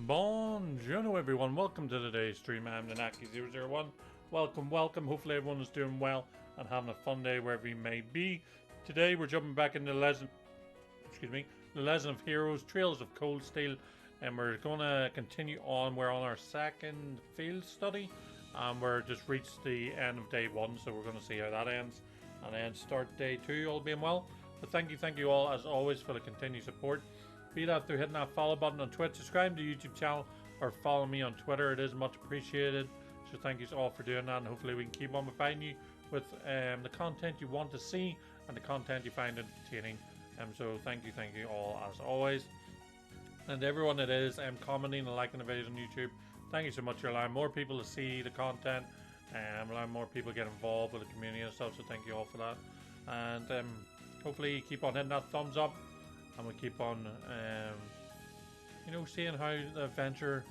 Buongiorno everyone, welcome to today's stream. I'm Nanaki001. Welcome, welcome. Hopefully everyone is doing well and having a fun day wherever you may be. Today we're jumping back into the Legend of Heroes, Trails of Cold Steel, and we're going to continue on. We're on our second field study, and we're just reached the end of day 1, so we're going to see how that ends, and then start day 2, all being well. But thank you all as always for the continued support. Be that through hitting that follow button on Twitch, subscribe to the YouTube channel, or follow me on Twitter. It is much appreciated. So thank you all for doing that, and hopefully we can keep on providing you with the content you want to see and the content you find entertaining. So thank you all as always. And everyone that is commenting and liking the videos on YouTube, thank you so much. You're allowing more people to see the content and allowing more people to get involved with the community and stuff. So thank you all for that. And hopefully you keep on hitting that thumbs up. And we keep on, seeing how the adventure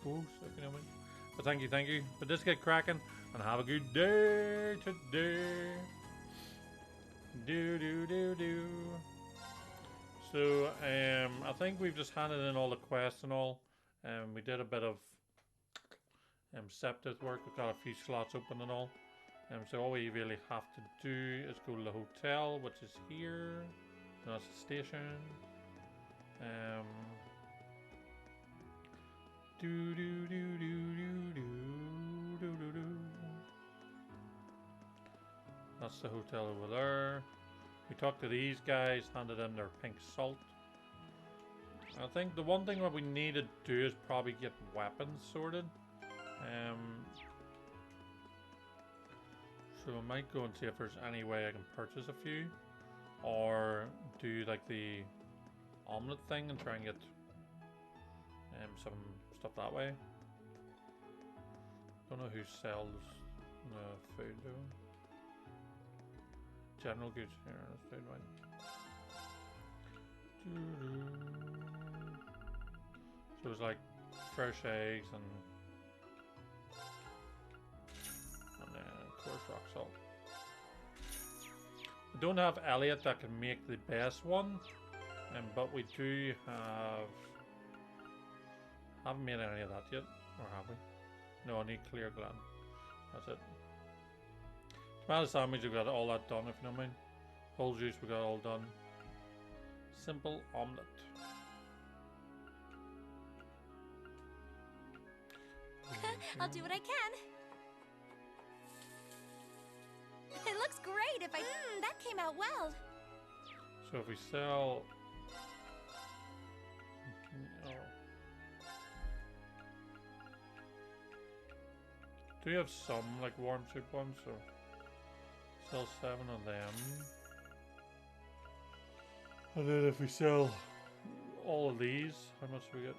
goes, if you know what I mean. But thank you. But just get cracking and have a good day today. Do. So, I think we've just handed in all the quests and all. We did a bit of Septith work. We've got a few slots open and all. So all we really have to do is go to the hotel, which is here. That's the station. That's the hotel over there. We talked to these guys, handed them their pink salt. I think the one thing that we need to do is probably get weapons sorted. So I might go and see if there's any way I can purchase a few. Or do like the omelette thing and try and get some stuff that way. Don't know who sells the food though. General goods here, let's do it right. So it's like fresh eggs and then of course rock salt. We don't have Elliot that can make the best one, but we do have... Haven't made any of that yet, or have we? No, I need clear gland. That's it. Tomato sandwich, we got all that done, if you know what I mean. Whole juice, we got all done. Simple omelette. I'll do what I can. It looks great if I... that came out well. So if we sell... Do you have some like warm soup ones? So sell 7 of them. And then if we sell all of these, how much do we get?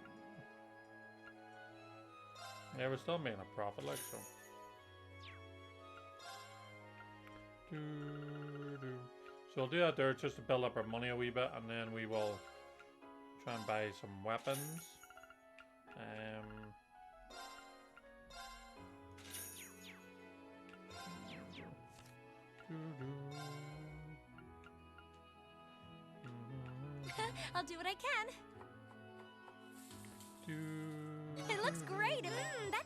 Yeah, we're still making a profit like so. So we'll do that there just to build up our money a wee bit, and then we will try and buy some weapons. I'll do what I can. It looks great. That.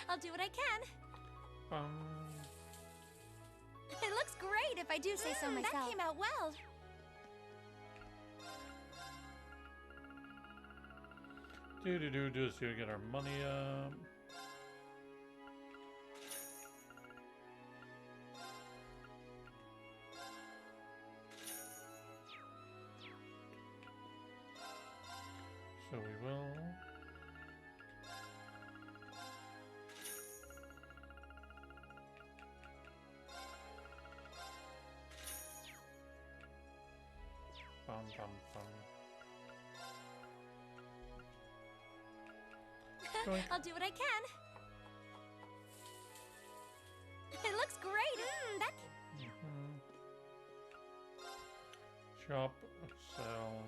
I'll do what I can. It looks great if I do say so myself. That came out well. Just here to get our money up. bum, bum, bum. I'll do what I can. It looks great. That. Shop, sell.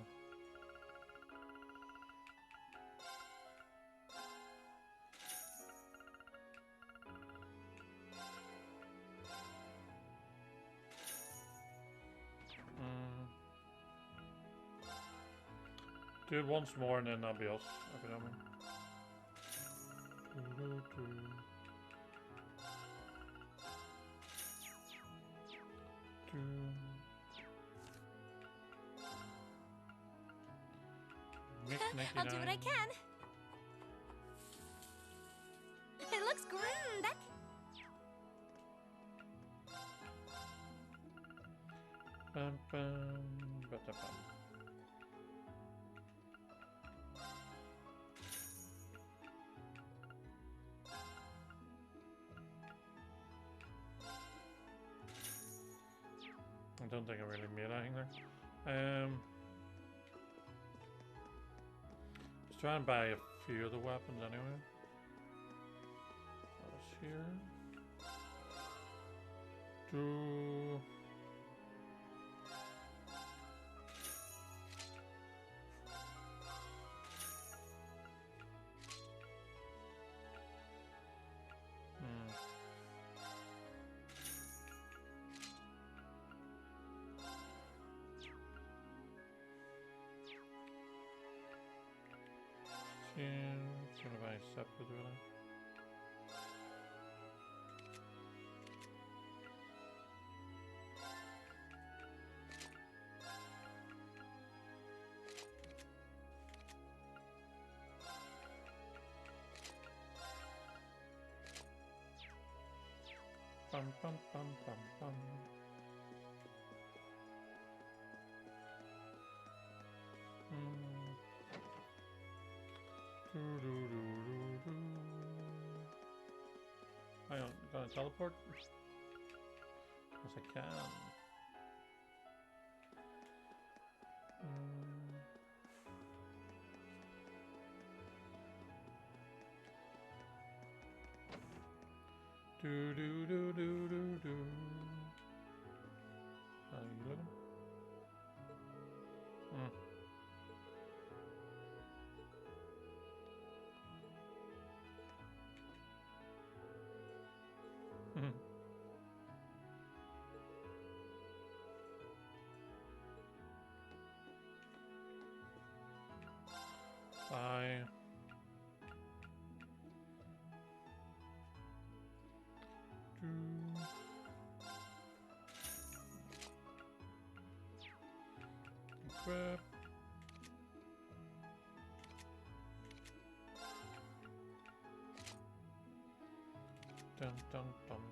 Do it once more and then that'll be us, if you know what I mean. I'll do what I can. It looks great. That. Bum, bum, ba-da-bum. I don't think I really made anything there. Let's try and buy a few of the weapons anyway. That's here. Do. Should I buy separate really? Bum bum bum bum bum. Hang on, gonna teleport? Yes, I can. Do do do do do do. Are you looking? Bye. Equip. Dun dun dun.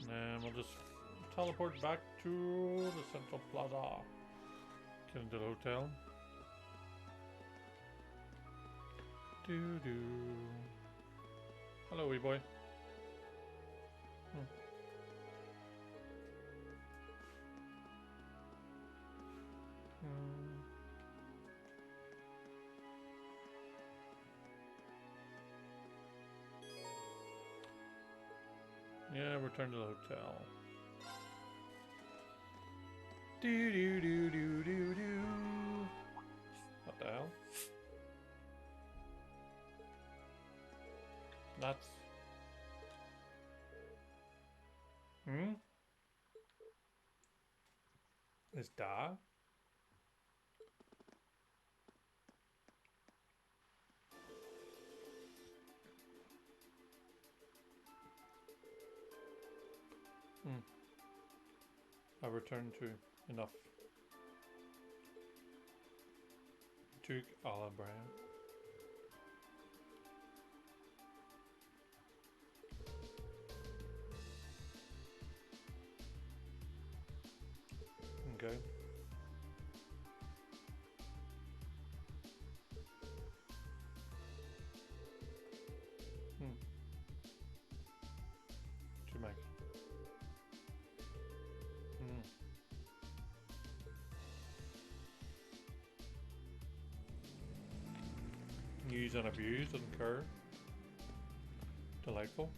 And we'll just teleport back to the Central Plaza. Get into the hotel. Do do. Hello, wee boy. Yeah, return to the hotel. Do do do do do do. What the hell? That's. Is da? I returned to enough. Duke Alabama. Okay. use and abuse, doesn't care. Delightful.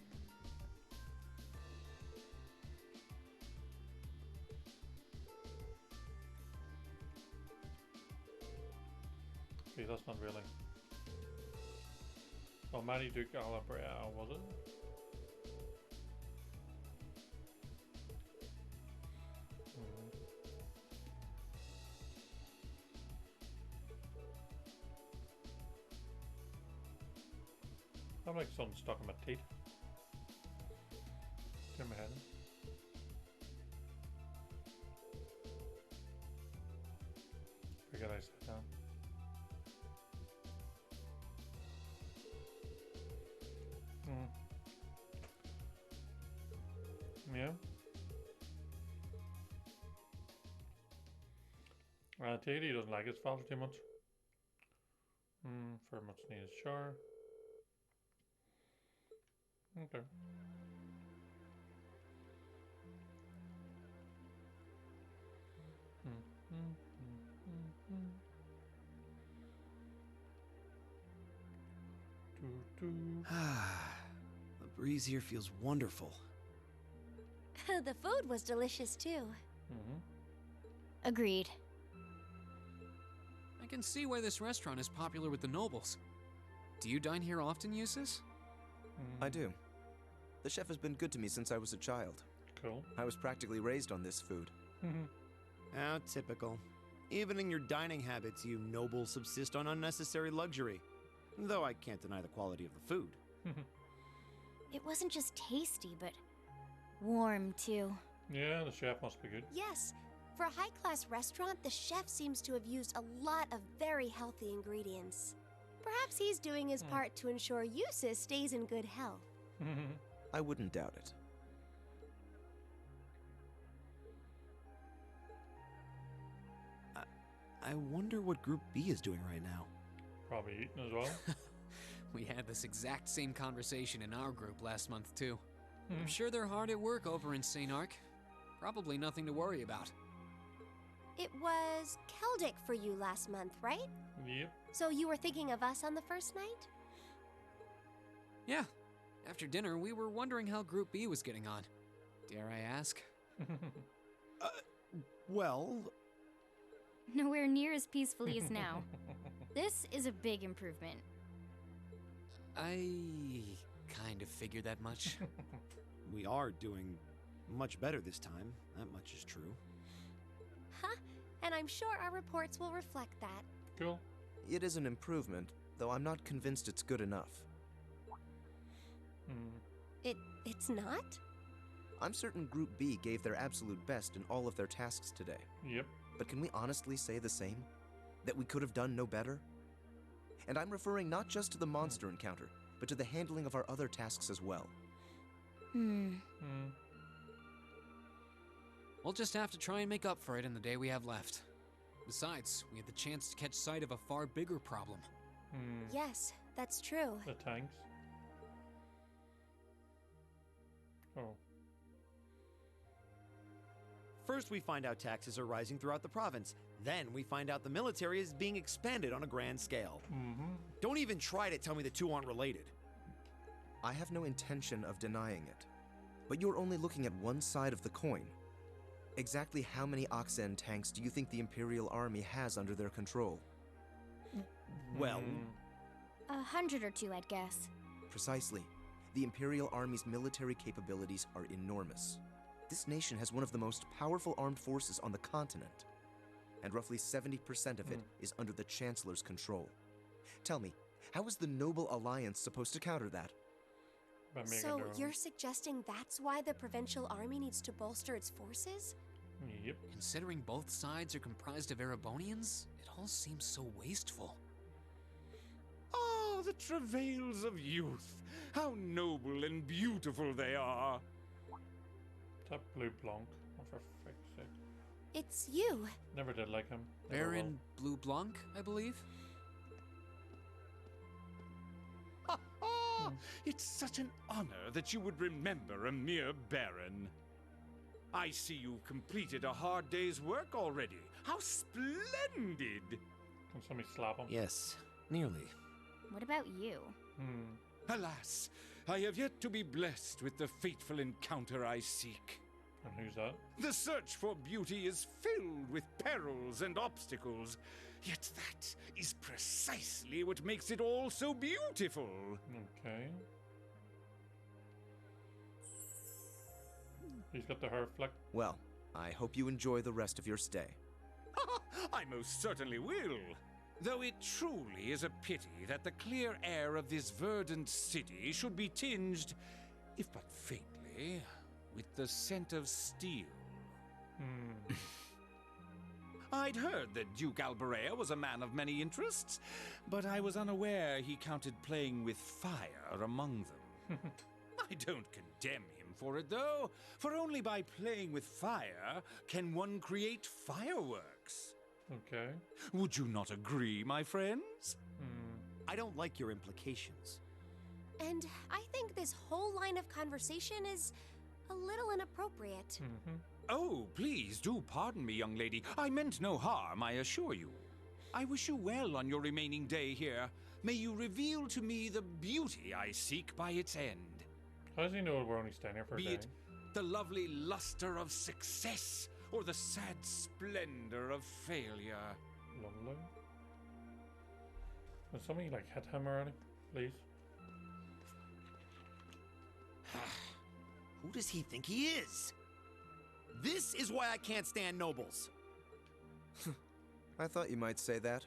Okay, that's not really. Oh, Maddie Duke Alabrea, was it? I'm like something stuck in my teeth. It's in my head. Forget I sat down. Yeah. Take it he doesn't like his father too much. For much needed shower. Okay. The breeze here feels wonderful. The food was delicious too. Agreed. I can see why this restaurant is popular with the nobles. Do you dine here often, Eustace? I do. The chef has been good to me since I was a child. Cool. I was practically raised on this food. How typical. Even in your dining habits, you nobles subsist on unnecessary luxury. Though I can't deny the quality of the food. It wasn't just tasty, but warm too. Yeah, the chef must be good. Yes. For a high-class restaurant, the chef seems to have used a lot of very healthy ingredients. Perhaps he's doing his part to ensure Eustace stays in good health. I wouldn't doubt it. I wonder what Group B is doing right now. Probably eating as well. We had this exact same conversation in our group last month, too. I'm sure they're hard at work over in St. Ark. Probably nothing to worry about. It was Keldic for you last month, right? Yep. So you were thinking of us on the first night? Yeah. After dinner, we were wondering how Group B was getting on. Dare I ask? Well, Nowhere near as peacefully as now. This is a big improvement. I kind of figured that much. we are doing much better this time. That much is true. Huh? And I'm sure our reports will reflect that. Cool. It is an improvement, though I'm not convinced it's good enough. It's not? I'm certain Group B gave their absolute best in all of their tasks today. Yep. But can we honestly say the same? That we could have done no better? And I'm referring not just to the monster encounter, but to the handling of our other tasks as well. We'll just have to try and make up for it in the day we have left. Besides, we had the chance to catch sight of a far bigger problem. Yes, that's true. The tanks. Oh. First, we find out taxes are rising throughout the province. Then, we find out the military is being expanded on a grand scale. Don't even try to tell me the two aren't related. I have no intention of denying it. But you're only looking at one side of the coin. Exactly how many Oxen tanks do you think the Imperial Army has under their control? Well, 100 or 2, I'd guess. Precisely. The Imperial Army's military capabilities are enormous. This nation has one of the most powerful armed forces on the continent, and roughly 70% of it is under the Chancellor's control. Tell me, how is the Noble Alliance supposed to counter that? By making So their own. you're suggesting that's why the provincial army needs to bolster its forces? Yep. Considering both sides are comprised of Erebonians, it all seems so wasteful. Ah, the travails of youth. How noble and beautiful they are. That Blue Blanc. Oh, for frick's sake. It's you. Never did like him. Never will. Baron Blue Blanc, I believe? It's such an honor that you would remember a mere baron. I see you've completed a hard day's work already. How splendid! Can somebody slap him? yes, nearly. What about you? Alas, I have yet to be blessed with the fateful encounter I seek. And who's that? The search for beauty is filled with perils and obstacles, yet that is precisely what makes it all so beautiful. Okay. He's got the hair flick. Well, I hope you enjoy the rest of your stay. I most certainly will. Though it truly is a pity that the clear air of this verdant city should be tinged, if but faintly, with the scent of steel. I'd heard that Duke Alberea was a man of many interests, but I was unaware he counted playing with fire among them. I don't condemn him for it, though, for only by playing with fire can one create fireworks. Okay. Would you not agree, my friends? I don't like your implications. And I think this whole line of conversation is a little inappropriate. Oh, please do pardon me, young lady. I meant no harm, I assure you. I wish you well on your remaining day here. May you reveal to me the beauty I seek by its end. How does he know we're only staying here for a Be day? it the lovely luster of success or the sad splendor of failure. Lovely. Can somebody like hit him already, please? Who does he think he is? This is why I can't stand nobles. I thought you might say that.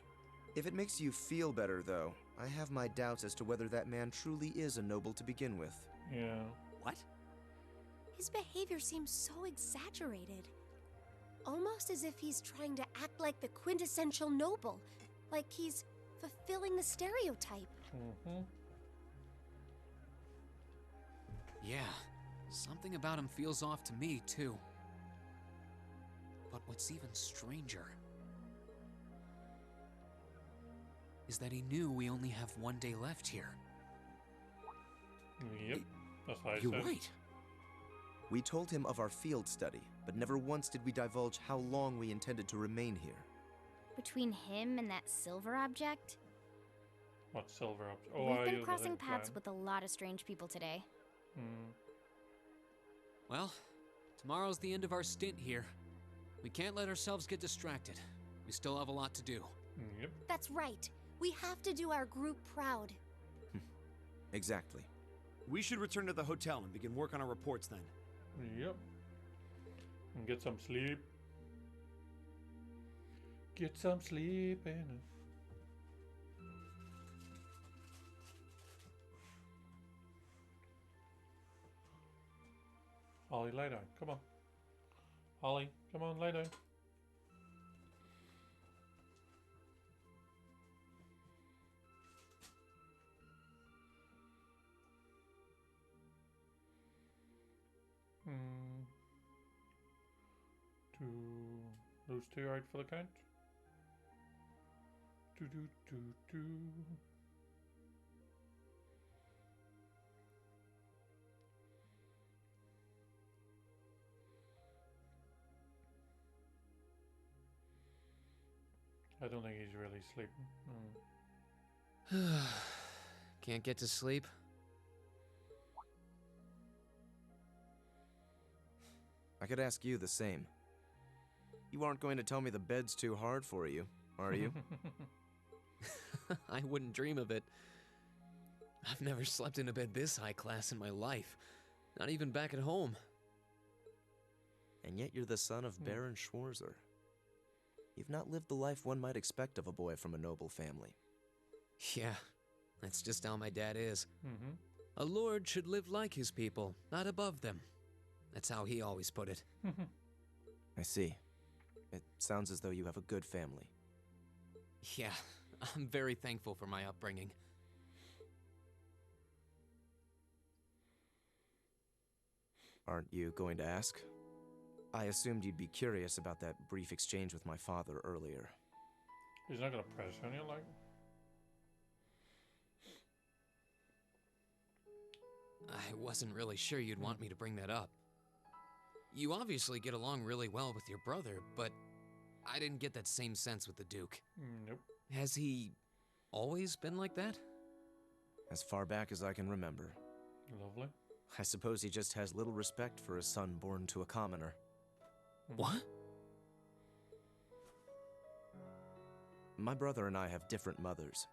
If it makes you feel better, though, I have my doubts as to whether that man truly is a noble to begin with. Yeah. What? His behavior seems so exaggerated. Almost as if he's trying to act like the quintessential noble. Like he's fulfilling the stereotype. Yeah, something about him feels off to me, too. But what's even stranger is that he knew we only have one day left here. Yep. That's how I You're said. right. We told him of our field study, but never once did we divulge how long we intended to remain here. Between him and that silver object, What silver up? Oh, we've I been use crossing the paths plan. with a lot of strange people today. Well, tomorrow's the end of our stint here. We can't let ourselves get distracted. We still have a lot to do. Yep. That's right. We have to do our group proud. Exactly. We should return to the hotel and begin work on our reports then. Yep. And get some sleep. Get some sleep in. Holly, lay down. Come on. Holly, come on, lay down. Those two out for the count. Do do do do. I don't think he's really sleeping. Can't get to sleep? I could ask you the same. You aren't going to tell me the bed's too hard for you, are you? I wouldn't dream of it. I've never slept in a bed this high class in my life. Not even back at home. And yet you're the son of Baron Schwarzer. You've not lived the life one might expect of a boy from a noble family. Yeah, that's just how my dad is. A lord should live like his people, not above them. That's how he always put it. I see. It sounds as though you have a good family. Yeah, I'm very thankful for my upbringing. Aren't you going to ask? I assumed you'd be curious about that brief exchange with my father earlier. He's not gonna press on you like. I wasn't really sure you'd want me to bring that up. You obviously get along really well with your brother, but I didn't get that same sense with the Duke. Nope. Has he always been like that? as far back as I can remember. Lovely. I suppose he just has little respect for a son born to a commoner. What? My brother and I have different mothers.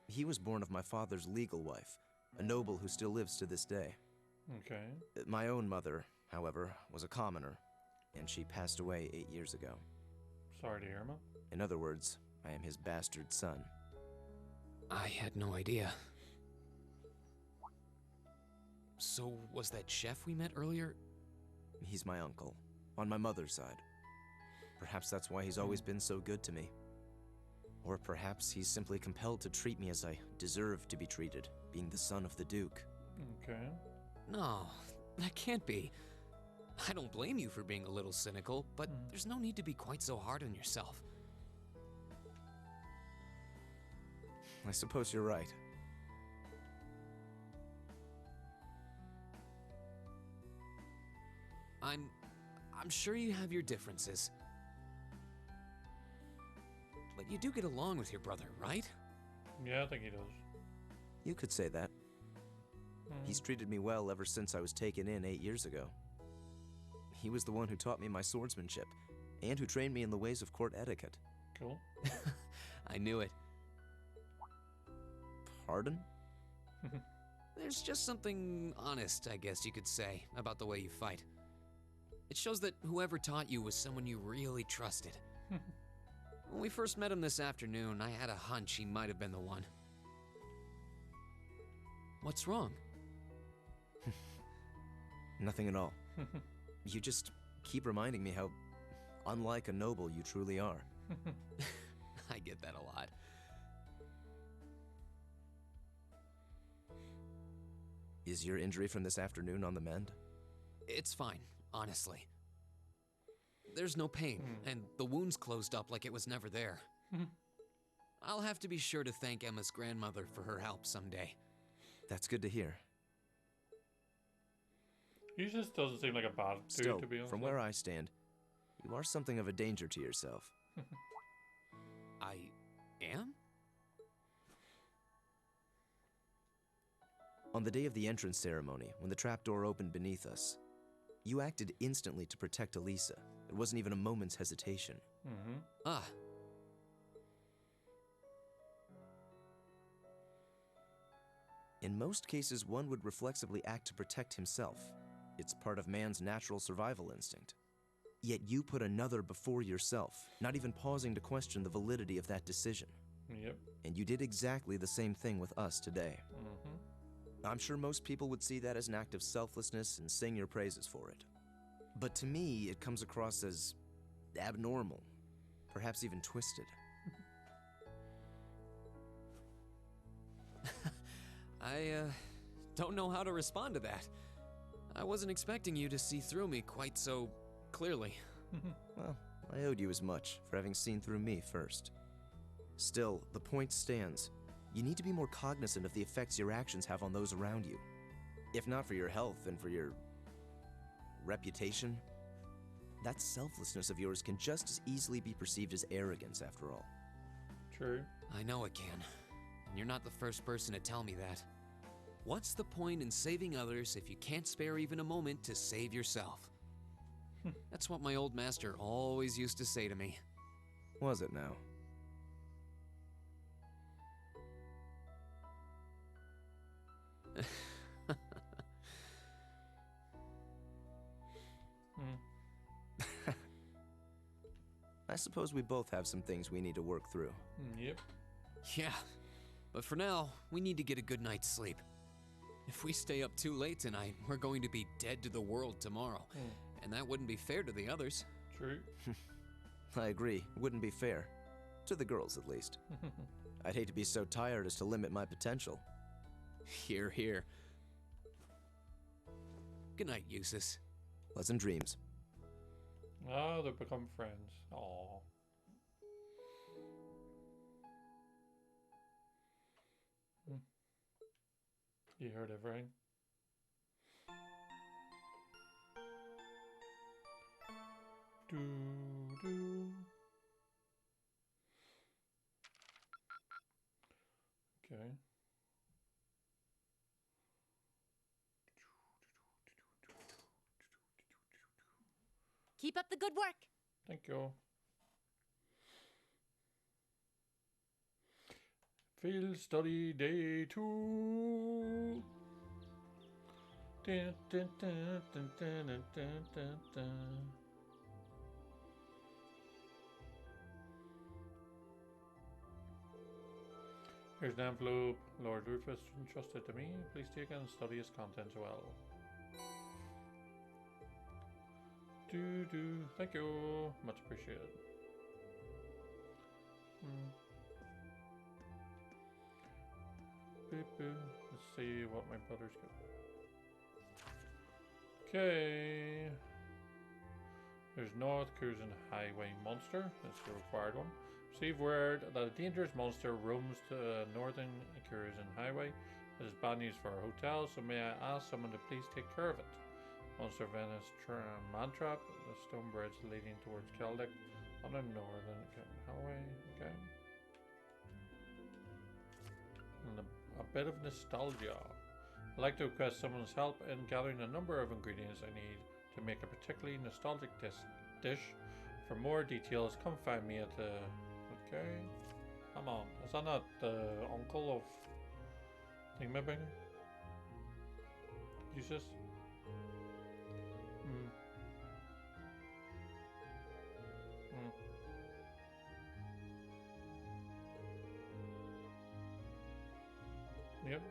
He was born of my father's legal wife, a noble who still lives to this day. Okay. My own mother, however, was a commoner, and she passed away 8 years ago. Sorry to hear, man. In other words, I am his bastard son. I had no idea. So, was that chef we met earlier? He's my uncle, on my mother's side. Perhaps that's why he's always been so good to me. Or perhaps he's simply compelled to treat me as I deserve to be treated, being the son of the Duke. Okay. No, that can't be. I don't blame you for being a little cynical, but there's no need to be quite so hard on yourself. I suppose you're right. I'm sure you have your differences. But you do get along with your brother, right? Yeah, I think he does. You could say that. He's treated me well ever since I was taken in 8 years ago. He was the one who taught me my swordsmanship, and who trained me in the ways of court etiquette. Cool. I knew it. Pardon? There's just something honest, I guess you could say, about the way you fight. It shows that whoever taught you was someone you really trusted. When we first met him this afternoon, I had a hunch he might have been the one. What's wrong? Nothing at all. You just keep reminding me how unlike a noble you truly are. I get that a lot. Is your injury from this afternoon on the mend? It's fine, honestly. There's no pain, and the wound's closed up like it was never there. I'll have to be sure to thank Emma's grandmother for her help someday. That's good to hear. He just doesn't seem like a bad dude, Still, to be honest. from where I stand, you are something of a danger to yourself. I am? On the day of the entrance ceremony, when the trapdoor opened beneath us, you acted instantly to protect Elisa. It wasn't even a moment's hesitation. Ah. In most cases, one would reflexively act to protect himself. It's part of man's natural survival instinct. Yet you put another before yourself, not even pausing to question the validity of that decision. Yep. And you did exactly the same thing with us today. I'm sure most people would see that as an act of selflessness and sing your praises for it. But to me, it comes across as abnormal, perhaps even twisted. I don't know how to respond to that. I wasn't expecting you to see through me quite so clearly. Well, I owed you as much for having seen through me first. Still, the point stands. You need to be more cognizant of the effects your actions have on those around you. If not for your health, then for your reputation. That selflessness of yours can just as easily be perceived as arrogance, after all. True. I know it can, and you're not the first person to tell me that. What's the point in saving others if you can't spare even a moment to save yourself? That's what my old master always used to say to me. Was it now? I suppose we both have some things we need to work through. Yep. Yeah, but for now, we need to get a good night's sleep. If we stay up too late tonight, we're going to be dead to the world tomorrow, and that wouldn't be fair to the others. True. I agree. It wouldn't be fair. To the girls, at least. I'd hate to be so tired as to limit my potential. Hear, hear. Good night, Eustace. Pleasant dreams. Ah, they've become friends. Aww. You heard everything? Do do. Okay. Keep up the good work. Thank you. Field study day 2. Dun, dun, dun, dun, dun, dun, dun, dun. Here's an envelope. Lord Rufus entrusted to me. Please take and study its contents well. Do. Thank you. Much appreciated. Boop, boop. Let's see what my brother's got. Okay. There's North Cruising Highway Monster. That's the required one. Receive word that a dangerous monster roams the Northern Cruising Highway. It is bad news for our hotel, so may I ask someone to please take care of it. Monster Venice Mantrap, the stone bridge leading towards Keldic on the Northern Highway. Okay. And a bit of nostalgia. I'd like to request someone's help in gathering a number of ingredients I need to make a particularly nostalgic dish. For more details, come find me at the... Okay. Come on. Is that not the uncle of Thingamabinger? Jesus? Yep.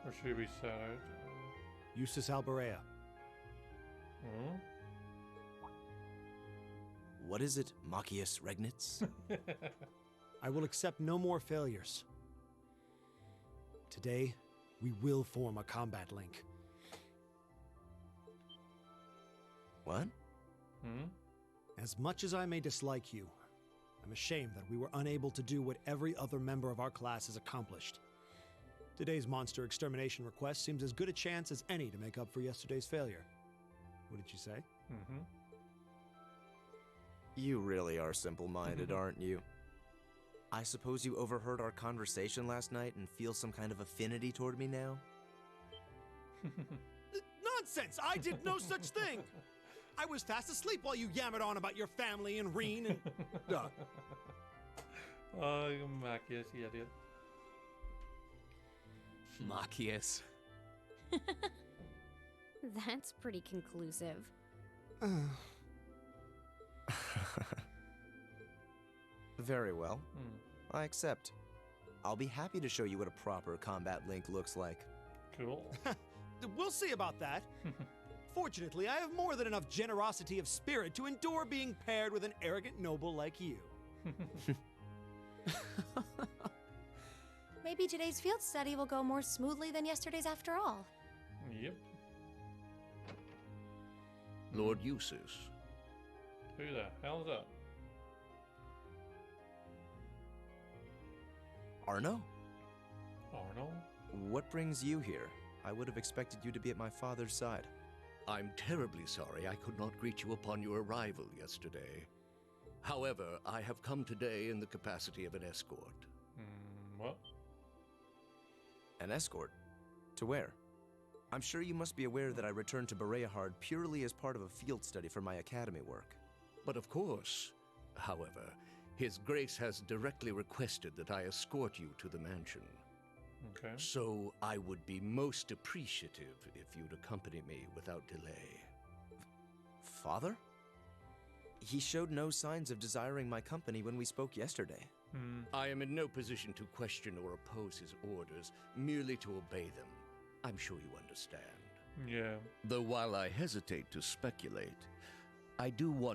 Or should we set out? Eustace Alberea. What is it, Machias Regnitz? I will accept no more failures. Today, we will form a combat link. What? As much as I may dislike you, I'm ashamed that we were unable to do what every other member of our class has accomplished. Today's monster extermination request seems as good a chance as any to make up for yesterday's failure. What did you say? You really are simple-minded, aren't you? I suppose you overheard our conversation last night and feel some kind of affinity toward me now? Nonsense! I did no such thing! I was fast asleep while you yammered on about your family and Reen and... Oh, you Machias, you idiot. Machias. That's pretty conclusive. Very well. I accept. I'll be happy to show you what a proper combat link looks like. Cool. We'll see about that. Fortunately, I have more than enough generosity of spirit to endure being paired with an arrogant noble like you. Maybe today's field study will go more smoothly than yesterday's after all. Yep. Lord Eustace. Who the hell is that? Arno? Arno? What brings you here? I would have expected you to be at my father's side. I'm terribly sorry I could not greet you upon your arrival yesterday. However, I have come today in the capacity of an escort. What? An escort? To where? I'm sure you must be aware that I returned to Bereahard purely as part of a field study for my academy work. But of course, however, His Grace has directly requested that I escort you to the mansion. Okay. So I would be most appreciative if you'd accompany me without delay. Father? He showed no signs of desiring my company when we spoke yesterday. I am in no position to question or oppose his orders, merely to obey them. I'm sure you understand. Yeah. Though while I hesitate to speculate, I do want